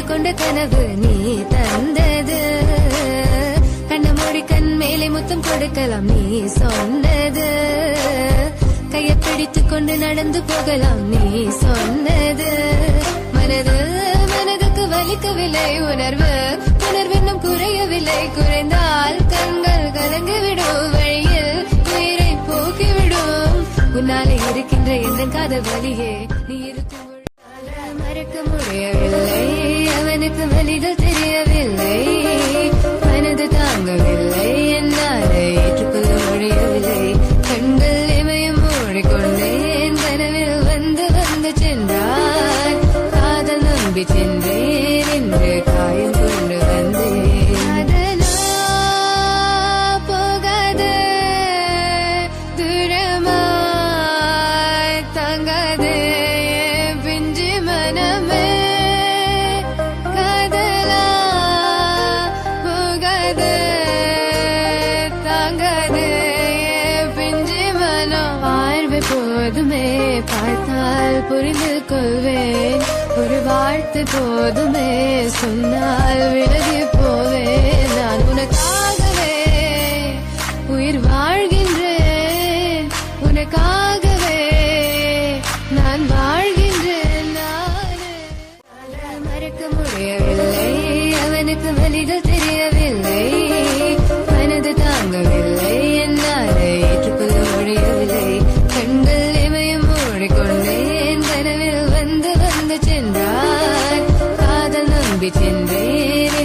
கொண்ட கனவு நீ தந்தது. கண்ண மூடி கண் மேலே முத்தம் கொடுக்கலாம் நீ சொன்னது. கைய பிடித்துக் கொண்டு நடந்து போகலாம் நீ சொன்னது. மனதுக்கு வலிக்கவில்லை உணர்வு உணர்வென்னும் குறையவில்லை. குறைந்தால் கண்கள் கலங்கிவிடும் வழியில் உயிரை போக்கிவிடும். உன்னாலே இருக்கின்ற எந்த காதல் வழியே நீ இருக்கும் மறக்க முடியவில்லை. அவனுக்கு வழிகள் தெரியவில்லை. மனது தாங்கவில்லை. என்னால் ஏற்றுக்கொள்ள முடியவில்லை. கண்கள் இமயம் மூடிக்கொண்டேன். கனவில் வந்து வந்து சென்றான். காதல் நம்பி சென்றேன் என்று காயம் கொண்டு வந்தேன். அதனா போகாது தூரமாய் தங்காது பிஞ்சு மனமே. காதலா போகாது தாங்காது பிஞ்சு மனம். பார்வை போதுமே பார்த்தால் புரிந்து கொள்வேன். ஒரு வார்த்தை போதுமே சொன்னால் விலகி போவேன். நான் உனக்காகவே உயிர் வாழ்கின்றேன். உனக்காகவே நான் வாழ்கின்றேன். நானே மறக்க முடியவில்லை. அவனுக்கு வழிகள் தெரியவில்லை. மனது தாங்கவில்லை. என்னால் ஏற்றுக்கொள்ள முடியவில்லை. கண்கள் இமயம் மூடிக்கொண்டேன். கனவில் வந்து வந்து சென்றான். காதல் நம்பி சென்றேன்.